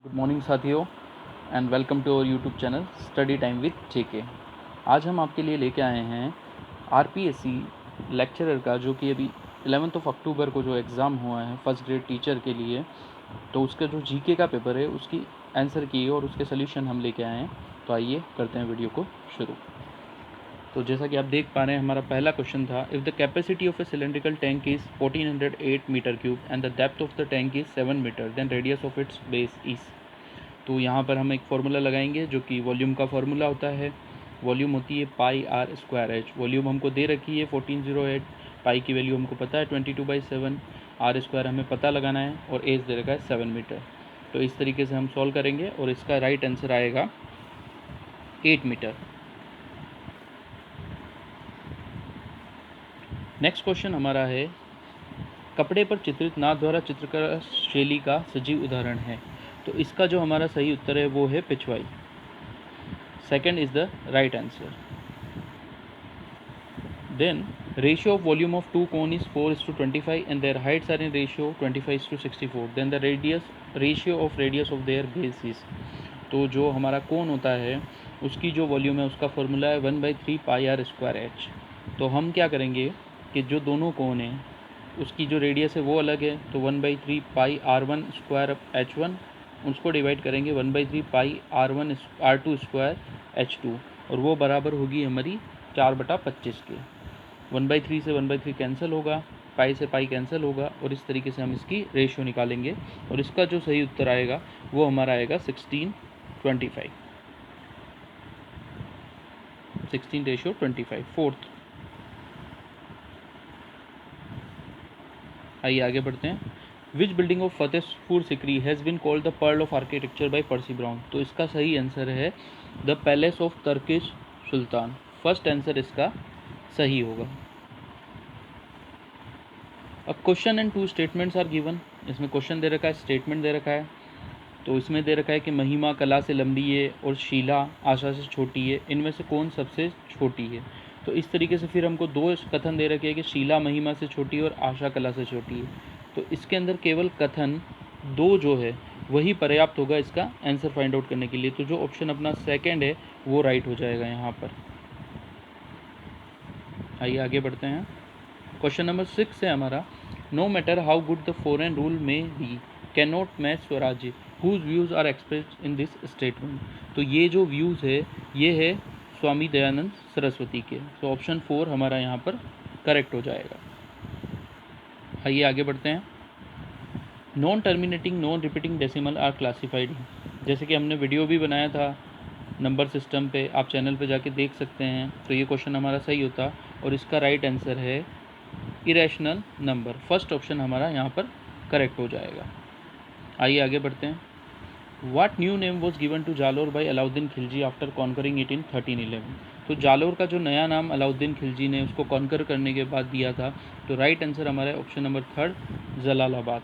Good morning साथियों and welcome to our YouTube channel study time with JK. आज हम आपके लिए लेके आए हैं आरपीएससी लेक्चरर का, जो कि अभी 11 अक्टूबर को जो एग्ज़ाम हुआ है फर्स्ट ग्रेड टीचर के लिए, तो उसका जो जीके का पेपर है उसकी आंसर की और उसके सोल्यूशन हम लेके आए हैं। तो आइए करते हैं वीडियो को शुरू। तो जैसा कि आप देख पा रहे हैं, हमारा पहला क्वेश्चन था, if the capacity of a cylindrical tank is 1408 metre cube and the depth of the tank is 7 metre, then radius of its base is. तो यहाँ पर हम एक फार्मूला लगाएंगे जो कि वॉल्यूम का फार्मूला होता है। वॉल्यूम होती है पाई आर स्क्वायर एच। वॉल्यूम हमको दे रखी है 1408, पाई की वैल्यू हमको पता है 22/7, आर स्क्वायर हमें पता लगाना है और एच दे रखा है 7 मीटर। तो इस तरीके से हम सॉल्व करेंगे और इसका राइट आंसर आएगा 8 मीटर। नेक्स्ट क्वेश्चन हमारा है, कपड़े पर चित्रित नाथ द्वारा चित्रकला शैली का सजीव उदाहरण है। तो इसका जो हमारा सही उत्तर है वो है पिछवाई। Second is the right answer. Then ratio of volume of two cone is 4:25 and their heights are in ratio 25:64। Then the ratio of radius of their base is. तो जो हमारा कोन होता है उसकी जो वॉल्यूम है उसका फॉर्मूला है 1/3 पाई आर स्क्वायर एच। तो हम क्या करेंगे कि जो दोनों कोन हैं उसकी जो रेडियस है वो अलग है, तो 1/3 पाई R1 स्क्वायर H1 उसको डिवाइड करेंगे 1/3 पाई R2 स्क्वायर H2 और वो बराबर होगी हमारी 4/25 के। 1/3 से 1/3 कैंसिल होगा, पाई से पाई कैंसिल होगा और इस तरीके से हम इसकी रेशियो निकालेंगे और इसका जो सही उत्तर आएगा वो हमारा आएगा 16:25। 16:25 फोर्थ। आइए आगे बढ़ते हैं। Which building of Fatehpur Sikri has been called the pearl of architecture by Percy Brown. तो इसका सही आंसर है the palace of Turkish sultan. First answer इसका सही होगा। अब question and 2 statements are given. इसमें क्वेश्चन दे रखा है, स्टेटमेंट दे रखा है। तो इसमें दे रखा है कि महिमा कला से लंबी है और शीला आशा से छोटी है, इनमें से कौन सबसे छोटी है। तो इस तरीके से फिर हमको दो कथन दे रखे हैं कि शीला महिमा से छोटी है और आशा कला से छोटी है। तो इसके अंदर केवल कथन दो जो है वही पर्याप्त होगा इसका आंसर फाइंड आउट करने के लिए। तो जो ऑप्शन अपना सेकंड है वो राइट हो जाएगा यहाँ पर। आइए आगे बढ़ते हैं। क्वेश्चन नंबर 6 है हमारा, no matter how good the foreign rule may be cannot match Swarajya whose views are expressed in this statement. तो ये जो व्यूज़ है ये है स्वामी दयानंद सरस्वती के। तो ऑप्शन 4 हमारा यहाँ पर करेक्ट हो जाएगा। आइए आगे बढ़ते हैं। Non terminating non repeating decimal are classified. जैसे कि हमने वीडियो भी बनाया था नंबर सिस्टम पे, आप चैनल पे जाके देख सकते हैं। तो ये क्वेश्चन हमारा सही होता और इसका राइट आंसर है इरेशनल नंबर। फर्स्ट ऑप्शन हमारा यहाँ पर करेक्ट हो जाएगा। आइए आगे बढ़ते हैं। What new name was given to Jalore by Alauddin Khilji after conquering it in 1311। तो जालोर का जो नया नाम अलाउद्दीन खिलजी ने उसको कॉन्कर करने के बाद दिया था। तो राइट आंसर हमारा ऑप्शन नंबर 3 जलालाबाद।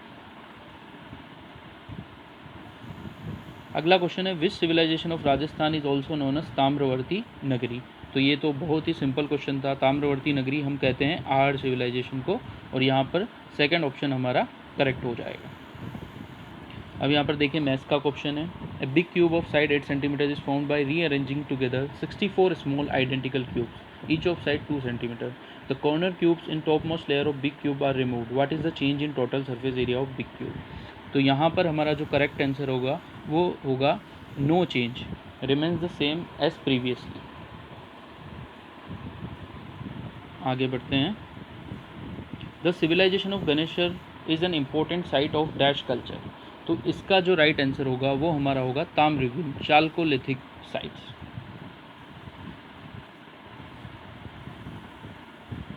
अगला क्वेश्चन है, which civilization of Rajasthan is also known as Tamravati Nagari. तो ये तो बहुत ही सिंपल क्वेश्चन था। ताम्रवर्ती नगरी हम कहते हैं आहड़ सिविलाइजेशन को और यहाँ पर सेकंड ऑप्शन हमारा करेक्ट हो जाएगा। अब यहाँ पर देखिए मैथ्स का क्वेश्चन है, a big cube of side 8 centimetre is formed by rearranging together 64 small identical cubes each of side 2 centimetre. The corner cubes in topmost layer of big cube are removed, what is the change in total surface area of big cube. तो यहाँ पर हमारा जो correct answer होगा वो होगा no change, remains the same as previously. आगे बढ़ते हैं। The civilization of Ganeshwar is an important site of dash culture. तो इसका जो राइट आंसर होगा वो हमारा होगा ताम्रव्यूह chalcolithic sites.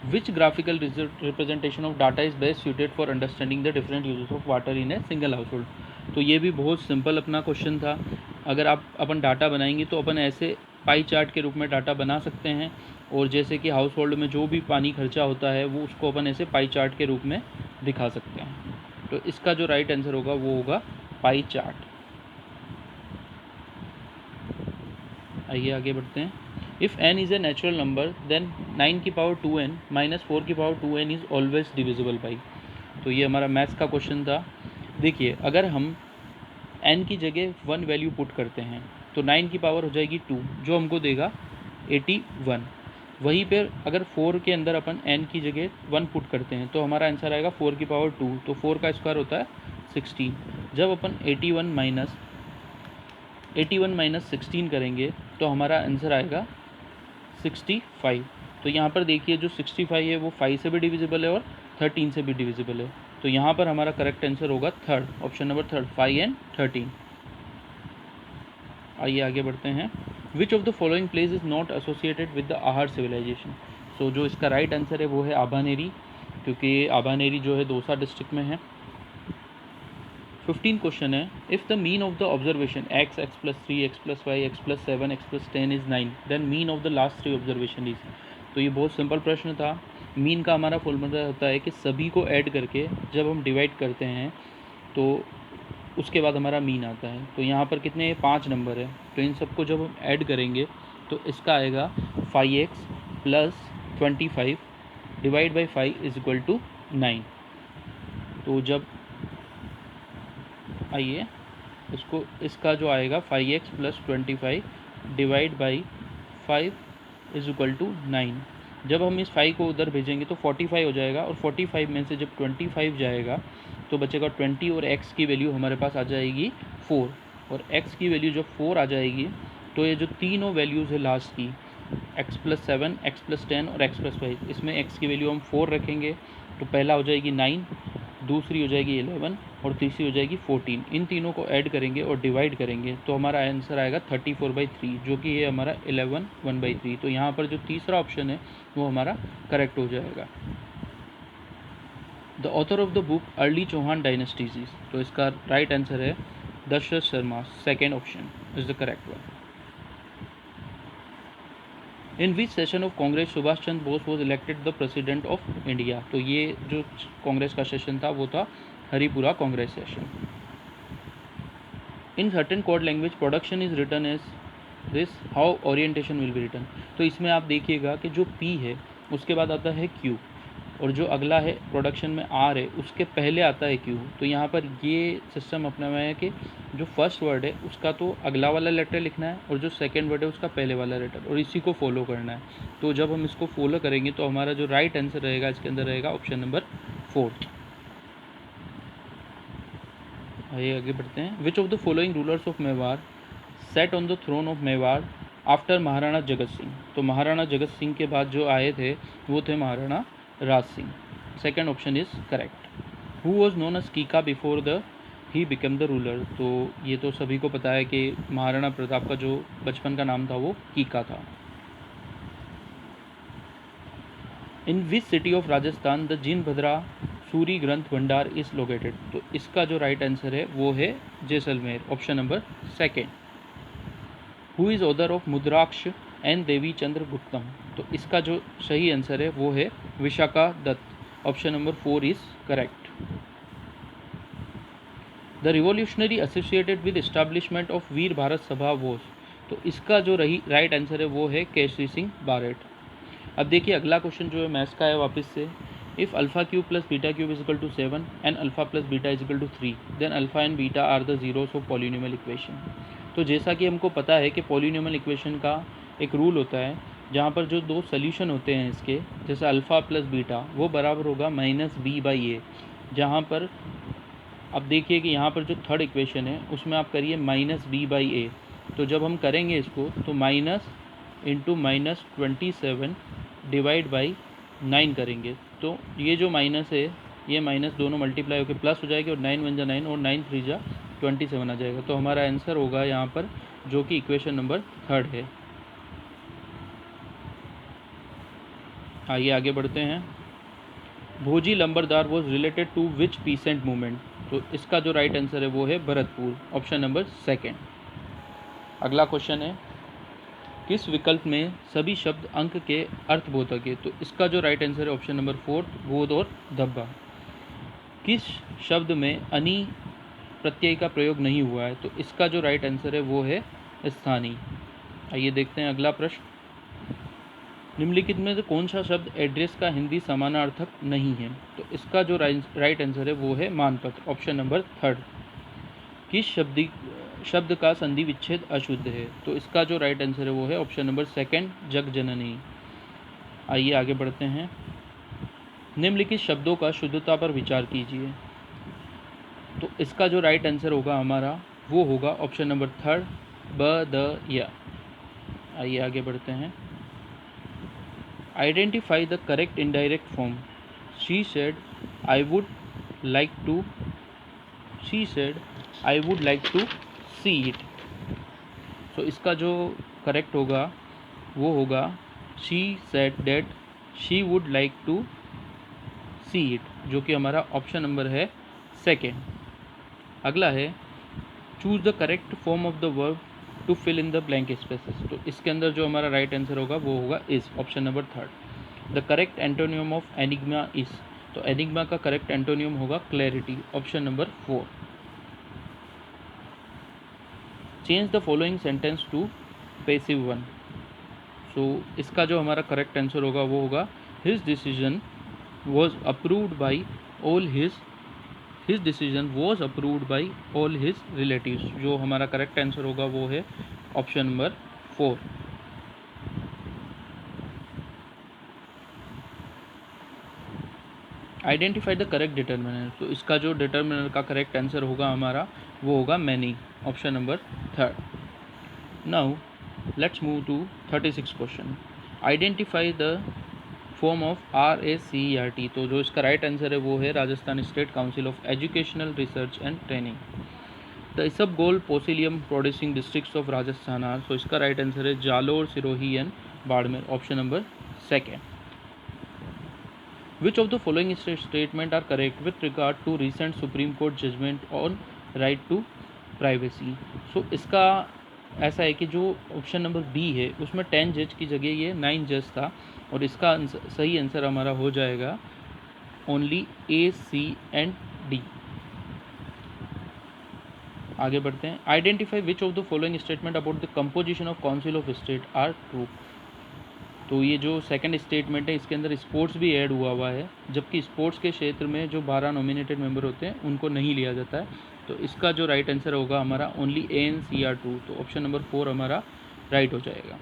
Which graphical representation of data is best suited for understanding the different uses of water in a single household. तो ये भी बहुत सिंपल अपना क्वेश्चन था। अगर आप अपन डाटा बनाएंगे तो अपन ऐसे पाई चार्ट के रूप में डाटा बना सकते हैं और जैसे कि हाउस होल्ड में जो भी पानी खर्चा होता है वो उसको अपन ऐसे पाई चार्ट के रूप में दिखा सकते हैं। तो इसका जो राइट आंसर होगा वो होगा पाई चार्ट। आइए आगे बढ़ते हैं। If n is a natural number then 9 की पावर 2n माइनस 4 की power 2n is always divisible by. तो ये हमारा मैथ्स का क्वेश्चन था। देखिए अगर हम n की जगह 1 वैल्यू पुट करते हैं तो 9 की पावर हो जाएगी 2, जो हमको देगा 81। वहीं पर अगर 4 के अंदर अपन n की जगह 1 पुट करते हैं तो हमारा आंसर आएगा 4 की पावर 2, तो 4 का स्क्वायर होता है 16। जब अपन 81 माइनस 16 करेंगे तो हमारा आंसर आएगा 65। तो यहाँ पर देखिए जो 65 है वो 5 से भी डिविजिबल है और 13 से भी डिविजिबल है, तो यहाँ पर हमारा करेक्ट आंसर होगा third, option number third, 5 and 13। आइए आगे बढ़ते हैं। Which of the following place is not associated with the आहार सिविलाइजेशन। सो जो इसका राइट आंसर है वो है आभानेरी, क्योंकि आभानेरी जो है दौसा डिस्ट्रिक्ट में है। 15 क्वेश्चन है, if the mean of the observation x, x + 3, x + 5, x + 7, x + 10 is 9, then mean of the last 3 observation is. तो ये बहुत सिंपल प्रश्न था। मीन का हमारा फॉर्मूला होता है कि सभी को ऐड करके जब हम डिवाइड करते हैं तो उसके बाद हमारा मीन आता है। तो यहाँ पर कितने 5 नंबर है, तो इन सबको जब हम ऐड करेंगे तो इसका आएगा 5x + 25 divide by 5 is equal to 9। तो जब आइए इसका जो आएगा 5x + 25 divide by 5 is equal to 9। जब हम इस 5 को उधर भेजेंगे तो 45 हो जाएगा, और 45 में से जब 25 जाएगा तो बचेगा 20, और x की वैल्यू हमारे पास आ जाएगी 4, और x की वैल्यू जब 4 आ जाएगी तो ये जो तीनों वैल्यूज़ है लास्ट की, x + 7, x + 10 और x + 5, इसमें x की वैल्यू हम 4 रखेंगे तो पहला हो जाएगी 9, दूसरी हो जाएगी 11 और तीसरी हो जाएगी 14। इन तीनों को ऐड करेंगे और डिवाइड करेंगे तो हमारा आंसर आएगा 34/3, जो कि ये हमारा 11 1/3। तो यहाँ पर जो तीसरा ऑप्शन है वो हमारा करेक्ट हो जाएगा। The author of the book early Chauhan dynasties, तो इसका राइट आंसर है Dasharath Sharma, second option is the correct one. In which session of Congress Subhash Chandra Bose was elected the president of India. तो ये जो कांग्रेस का सेशन था वो था Haripura Congress session. In certain code language production is written as this, how orientation will be written. तो इसमें आप देखिएगा कि जो P है उसके बाद आता है Q, और जो अगला है प्रोडक्शन में R है उसके पहले आता है Q। तो यहाँ पर ये सिस्टम अपना हुआ है कि जो फर्स्ट वर्ड है उसका तो अगला वाला लेटर लिखना है और जो सेकंड वर्ड है उसका पहले वाला लेटर, और इसी को फॉलो करना है। तो जब हम इसको फॉलो करेंगे तो हमारा जो राइट आंसर रहेगा इसके अंदर रहेगा ऑप्शन नंबर 4। आइए आगे बढ़ते हैं। Which of the following rulers of Mewar set on the throne of Mewar after Maharana Jagat Singh. तो महाराणा जगत सिंह के बाद जो आए थे वो थे Maharana Raj Singh, second option is correct. Who was known as Kika before the he become the ruler. तो ये तो सभी को पता है कि महाराणा प्रताप का जो बचपन का नाम था वो कीका था। In which city of Rajasthan the Jinbhadra Suri Granth Bhandar is located. तो इसका जो राइट आंसर है वो है Jaisalmer, option number second. Who is author of Mudrarakshasa and Devi Chandraguptam गुप्तम। तो इसका जो सही आंसर है वो है Vishakha Datta, option number 4 is correct. The revolutionary associated with establishment of Veer Bharat Sabha was. तो इसका जो राइट आंसर है वो है केसरी सिंह बारेट। अब देखिए अगला क्वेश्चन जो है मैथ्स का है वापस से। If alpha cube plus beta cube is equal to 7 and alpha plus beta is equal to 3, then alpha and beta are the zeros of polynomial equation. तो जैसा कि हमको पता है कि पॉलिनोमियल इक्वेशन का एक रूल होता है जहाँ पर जो दो सोल्यूशन होते हैं इसके, जैसे अल्फ़ा प्लस बीटा, वो बराबर होगा -b/a। जहाँ पर अब देखिए कि यहाँ पर जो थर्ड इक्वेशन है उसमें आप करिए -b/a। तो जब हम करेंगे इसको तो माइनस इंटू -27 डिवाइड बाई 9 करेंगे, तो ये जो माइनस है ये माइनस दोनों मल्टीप्लाई होकर प्लस हो जाएगी, और 9 × 9 और 9 × 3 = 27 आ जाएगा। तो हमारा आंसर होगा यहाँ पर जो कि इक्वेशन नंबर थर्ड है। आइए आगे बढ़ते हैं। Bhoji Lambardar was related to which peasant movement. तो इसका जो राइट आंसर है वो है भरतपुर, ऑप्शन नंबर सेकेंड। अगला क्वेश्चन है, किस विकल्प में सभी शब्द अंक के अर्थबोधक है। तो इसका जो राइट आंसर है ऑप्शन नंबर 4 गोद और धब्बा। किस शब्द में अनि प्रत्यय का प्रयोग नहीं हुआ है। तो इसका जो राइट आंसर है वो है स्थानीय। आइए देखते हैं अगला प्रश्न। निम्नलिखित में से कौन सा शब्द एड्रेस का हिंदी समानार्थक नहीं है। तो इसका जो राइट आंसर है वो है मानपत्र, ऑप्शन नंबर थर्ड। किस शब्द का संधि विच्छेद अशुद्ध है? तो इसका जो राइट आंसर है वो है ऑप्शन नंबर सेकंड, जग जननी। आइए आगे बढ़ते हैं। निम्नलिखित शब्दों का शुद्धता पर विचार कीजिए। तो इसका जो राइट आंसर होगा हमारा वो होगा ऑप्शन नंबर थर्ड, ब द या। आइए आगे बढ़ते हैं। Identify the correct indirect form. She said I would like to see it. तो इसका जो करेक्ट होगा वो होगा she said that she would like to see it, जो कि हमारा ऑप्शन नंबर है सेकेंड। अगला है choose the correct form of the verb to fill in the blank spaces. तो इसके अंदर जो हमारा राइट आंसर होगा वो होगा is, option number third. The correct antonym of enigma is. तो एनिग्मा का करेक्ट एंटोनियम होगा clarity, option number 4। Change the following sentence to passive one. So इसका जो हमारा करेक्ट आंसर होगा वो होगा his decision was approved by all his decision was approved by all his relatives. जो हमारा करेक्ट आंसर होगा वो है option number 4। Identify the correct determiner. तो इसका जो डिटर्मिनर का करेक्ट आंसर होगा हमारा वो होगा many, option number third. Now let's move to 36 question. Identify the form of RACERT। तो जो इसका राइट आंसर है वो है Rajasthan state council of educational research and training. The isabgol psyllium producing districts of Rajasthan are. तो इसका राइट आंसर है Jalore, Sirohi and Barmer, option number second. Which of the following statement are correct with regard to recent Supreme Court judgment on right to privacy? So इसका ऐसा है कि जो option number B है उसमें 10 जज की जगह ये 9 जज था, और इसका सही आंसर हमारा हो जाएगा only A, C and D। आगे बढ़ते हैं। Identify which of the following statement about the composition of council of state are true. तो ये जो सेकंड स्टेटमेंट है इसके अंदर स्पोर्ट्स भी ऐड हुआ है, जबकि स्पोर्ट्स के क्षेत्र में जो 12 नॉमिनेटेड मेंबर होते हैं उनको नहीं लिया जाता है। तो इसका जो राइट आंसर होगा हमारा ओनली ANCR2। तो ऑप्शन नंबर 4 हमारा राइट हो जाएगा।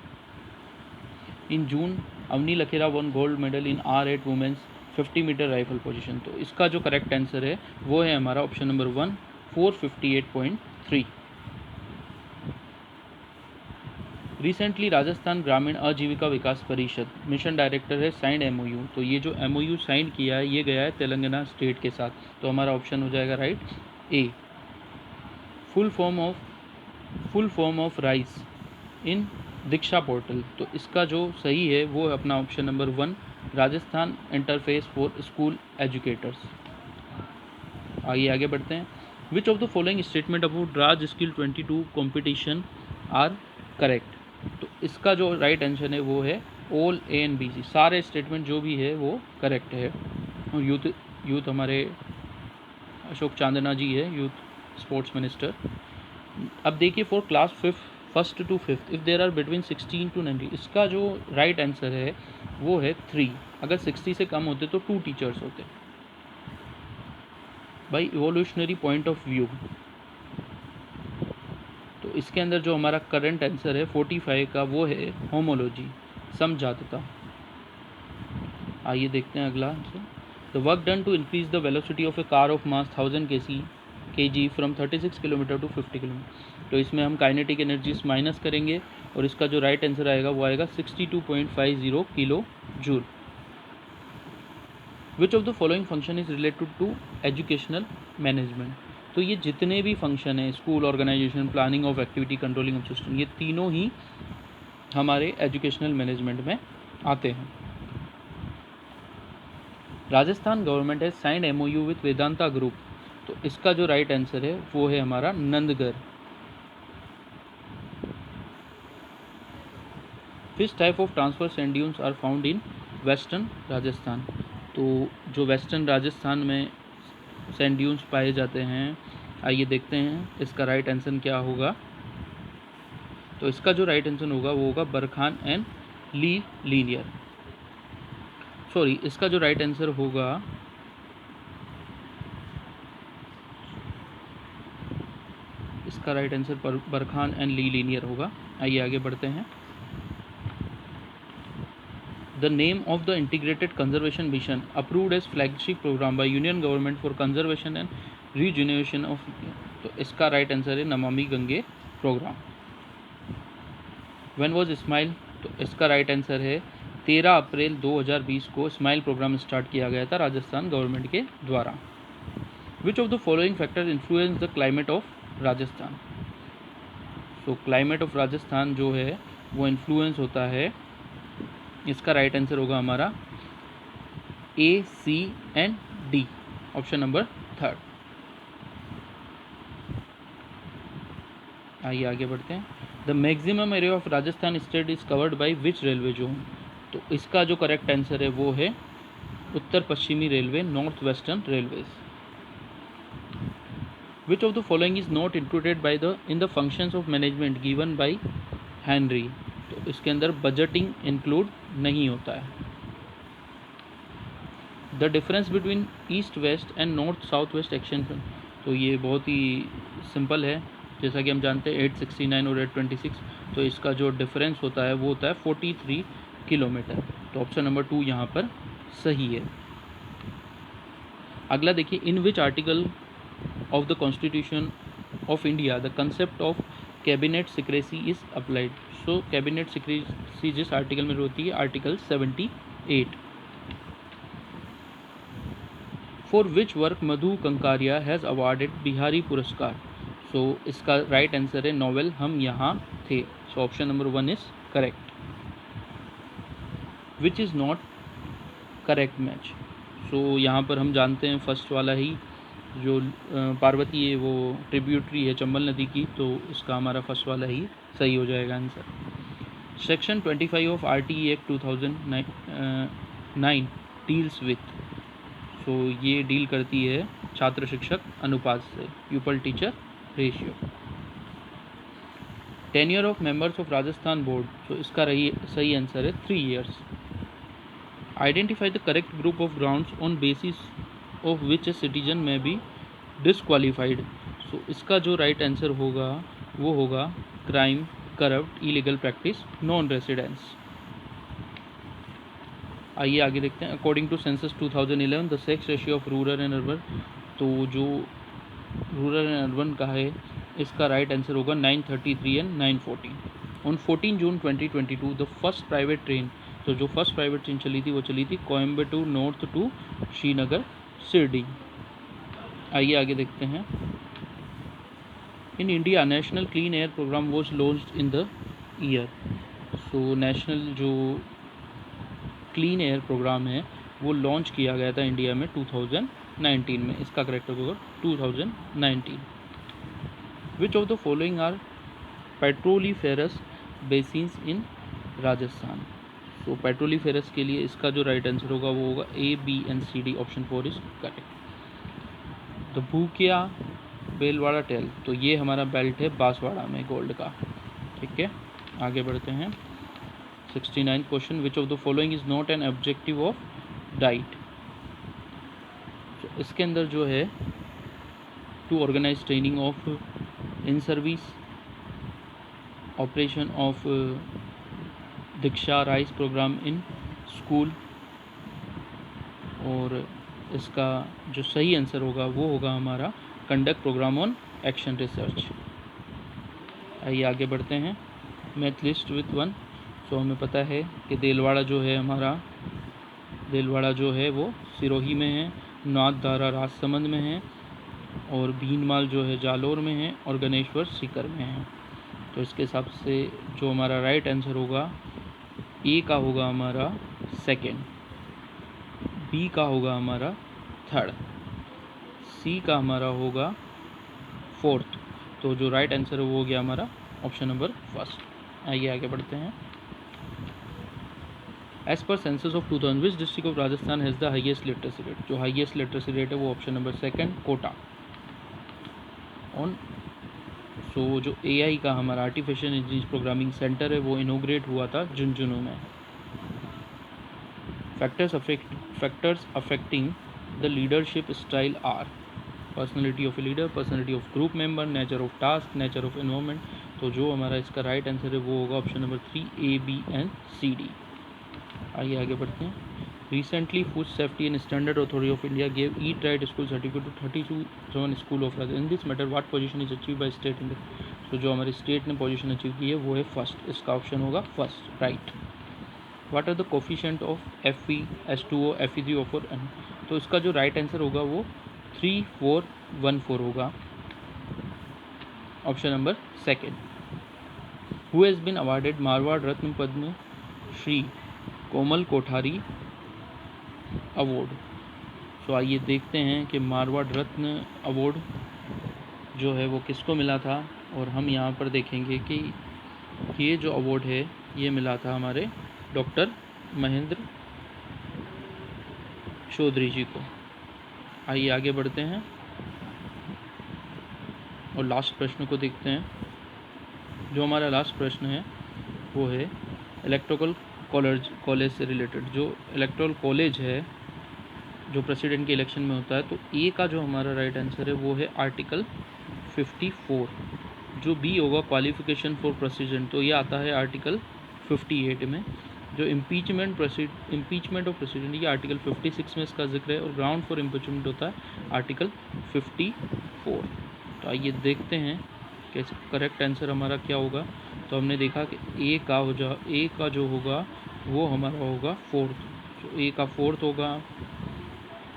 In June Avani Lekhara won gold medal in R8 women's 50 metre rifle position. तो इसका जो करेक्ट आंसर है वो है हमारा ऑप्शन नंबर 1, 458.3। रिसेंटली राजस्थान ग्रामीण आजीविका विकास परिषद मिशन डायरेक्टर है साइंड MOU। तो ये जो MOU साइन किया है ये गया है तेलंगाना स्टेट के साथ। तो हमारा ऑप्शन हो जाएगा right A. Full form of RICE in Diksha portal. तो इसका जो सही है वो है अपना option number 1, Rajasthan interface for school educators. आगे बढ़ते हैं। Which of the following statement about Raj skill 22 competition are correct. तो इसका जो राइट आंसर है वो है ऑल A एंड B। सारे स्टेटमेंट जो भी है वो करेक्ट है। और यूथ हमारे अशोक चांदना जी है, यूथ स्पोर्ट्स मिनिस्टर। अब देखिए for class 1st to 5th if there are between 16 to 90, इसका जो राइट आंसर है वो है 3। अगर 60 से कम होते तो 2 टीचर्स होते। By evolutionary point of view, तो इसके अंदर जो हमारा करंट आंसर है 45 का वो है होमोलॉजी, समजातता। आइए देखते हैं अगला answer. The work done to increase the velocity of a car of mass 1000 kg from 36 kilometre to 50 kilometre. तो इसमें हम काइनेटिक एनर्जीज माइनस करेंगे और इसका जो राइट आंसर आएगा वो आएगा 62.50 kilo joule. Which of the following function is related to educational management. तो ये जितने भी फंक्शन है school organisation, planning of activity, controlling of system, ये तीनों ही हमारे एजुकेशनल मैनेजमेंट में आते हैं। राजस्थान गवर्नमेंट है signed MOU with Vedanta group. तो इसका जो राइट आंसर है वो है हमारा Nandgarh. Which type of transfer sand dunes are found in western Rajasthan. तो जो वेस्टर्न राजस्थान में सैंड ड्यून्स पाए जाते हैं, आइए देखते हैं इसका राइट आंसर क्या होगा। तो इसका जो राइट आंसर होगा वो होगा बरखान एंड लीनियर। सॉरी, इसका जो राइट आंसर होगा इसका राइट आंसर बरखान एंड ली लीनियर होगा। आइए आगे बढ़ते हैं। The name of the Integrated Conservation Mission approved as flagship program by Union Government for conservation and regeneration of, तो इसका राइट आंसर है Namami Gange programme. When was SMILE, तो इसका राइट आंसर है 13 अप्रैल 2020 को स्माइल प्रोग्राम स्टार्ट किया गया था राजस्थान गवर्नमेंट के द्वारा। Which of the following factors influence the climate of Rajasthan, तो क्लाइमेट ऑफ राजस्थान जो है वो इन्फ्लुएंस होता है, इसका राइट आंसर होगा हमारा ए, सी एंड डी, ऑप्शन नंबर 3। आइए आगे बढ़ते हैं। The maximum area of Rajasthan state is covered by which railway zone, तो इसका जो करेक्ट आंसर है वो है उत्तर पश्चिमी railway, north western railways. Which of the following is not included by the in the functions of management given by Henry, तो इसके अंदर बजटिंग इंक्लूड नहीं होता है। The difference between east west and north south west action, तो ये बहुत ही simple है, जैसा कि हम जानते हैं 869 और 826, तो इसका जो डिफरेंस होता है वो होता है 43 किलोमीटर, तो ऑप्शन नंबर 2 यहाँ पर सही है। अगला देखिए, in which article of the constitution of India the concept of cabinet secrecy is applied, so cabinet secrecy जिस आर्टिकल में होती है article 78। For which work Madhu Kankaria has awarded Bihari Puraskar, so इसका राइट आंसर है नॉवेल हम यहाँ थे, so option number 1 is correct. Which is not correct match, so यहाँ पर हम जानते हैं फर्स्ट वाला ही जो पार्वती है वो ट्रिब्यूटरी है चंबल नदी की, तो इसका हमारा फर्स्ट वाला ही सही हो जाएगा answer. Section 25 of RTE act 2009 deals with, so ये डील करती है छात्र शिक्षक अनुपात से, pupil teacher ratio. Tenure of members of Rajasthan board, तो इसका सही आंसर है 3 years। Identify the correct group of grounds on basis of which a citizen may be disqualified, so इसका जो राइट आंसर होगा वो होगा crime, corrupt, illegal practice, non residence. आइए आगे देखते हैं। According to census 2011 the sex ratio of rural and urban, तो जो रूरल एंड अर्बन का है इसका राइट आंसर होगा 933 and 914। On 14 June 2022 the first private train, तो जो फर्स्ट प्राइवेट ट्रेन चली थी वो चली थी कोयम्बटूर नॉर्थ टू श्रीनगर शिरडी। आइए आगे देखते हैं। In India national clean air programme was launched in the year, so national जो क्लीन एयर प्रोग्राम है वो लॉन्च किया गया था इंडिया में 2019 में, इसका करेक्ट होगा 2019। Which of the following are petroliferous basins in Rajasthan, तो पेट्रोलीफेरस के लिए इसका जो राइट आंसर होगा वो होगा A, B and C, D, option 4 is correct. The Bhukia Belwara टेल, तो ये हमारा बेल्ट है बांसवाड़ा में गोल्ड का, ठीक है। आगे बढ़ते हैं। 69 question, which of the following is not an objective of DIET, तो इसके अंदर जो है to organise training of in service operation of Diksha RICE programme in school, और इसका जो सही आंसर होगा वो होगा हमारा conduct programme on action research. आइए आगे बढ़ते हैं। मैथ लिस्ट विथ 1, सो हमें पता है कि देलवाड़ा जो है हमारा, देलवाड़ा जो है वो सिरोही में है, नाथद्वारा राजसमंद में है, और भीनमाल जो है जालोर में है, और गणेश्वर सीकर में है। तो इसके हिसाब से जो हमारा राइट आंसर होगा ए का होगा हमारा सेकेंड, बी का होगा हमारा थर्ड, सी का हमारा होगा फोर्थ, तो जो राइट आंसर है वो हो गया हमारा ऑप्शन नंबर फर्स्ट। आइए आगे बढ़ते हैं। As per census of 2000 which district of Rajasthan has the highest literacy rate, जो हाईएस्ट लिटरेसी रेट है वो ऑप्शन नंबर सेकेंड कोटा ऑन। सो जो AI का हमारा आर्टिफिशियल इंटेलिजेंस प्रोग्रामिंग सेंटर है वो इनोग्रेट हुआ था झुंझुनू में। Factors affecting the leadership style are, personality of a leader, personality of group member, nature of task, nature of environment. तो जो हमारा इसका राइट आंसर है वो होगा option number 3 A, B and C, D। आइए आगे बढ़ते हैं। Recently, Food Safety and Standard Authority of India gave Eat Right School certificate to 32 school of Rajasthan. In this matter, what position is achieved by state in the? तो जो हमारी state ने position achieve की है वो है first. इसका option होगा first, right. What are the coefficient of Fe, H2O, Fe3O4 N? तो इसका जो राइट आंसर होगा वो 3414 होगा, option number second. Who has been awarded Marwar Ratna Padma Shri Komal Kothari award? तो आइए देखते हैं कि मारवाड़ रत्न अवार्ड जो है वो किसको मिला था, और हम यहाँ पर देखेंगे कि ये जो अवार्ड है ये मिला था हमारे डॉक्टर महेंद्र चौधरी जी को। आइए आगे बढ़ते हैं और लास्ट प्रश्न को देखते हैं। जो हमारा लास्ट प्रश्न है वो है इलेक्टोरल कॉलेज से रिलेटेड। जो इलेक्टोरल कॉलेज है जो प्रेसिडेंट के इलेक्शन में होता है, तो ए का जो हमारा राइट आंसर है वो है आर्टिकल 54। जो बी होगा क्वालिफिकेशन फॉर प्रेसिडेंट, तो ये आता है आर्टिकल 58 में। जो इम्पीचमेंट ऑफ प्रेसिडेंट ये आर्टिकल 56 में इसका जिक्र है, और ग्राउंड फॉर इम्पीचमेंट होता है आर्टिकल 54। तो आइए देखते हैं कि करेक्ट आंसर हमारा क्या होगा। तो हमने देखा कि ए का जो होगा वो हमारा होगा फोर्थ, तो ए का फोर्थ होगा।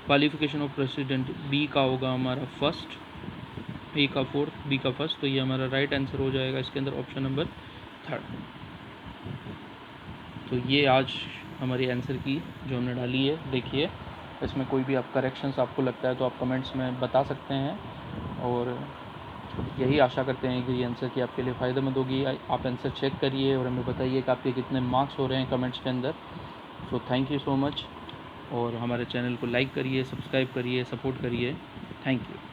क्वालिफिकेशन ऑफ प्रेसिडेंट बी का होगा हमारा फर्स्ट, ए का फोर्थ, बी का फर्स्ट। तो ये हमारा राइट आंसर हो जाएगा इसके अंदर ऑप्शन नंबर थर्ड। तो ये आज हमारी आंसर की जो हमने डाली है, देखिए इसमें कोई भी आप करेक्शंस आपको लगता है तो आप कमेंट्स में बता सकते हैं, और यही आशा करते हैं कि ये आंसर की आपके लिए फ़ायदेमंद होगी। आप आंसर चेक करिए और हमें बताइए कि आपके कितने मार्क्स हो रहे हैं कमेंट्स के अंदर। So thank you so much, और हमारे चैनल को लाइक करिए, सब्सक्राइब करिए, सपोर्ट करिए। Thank you.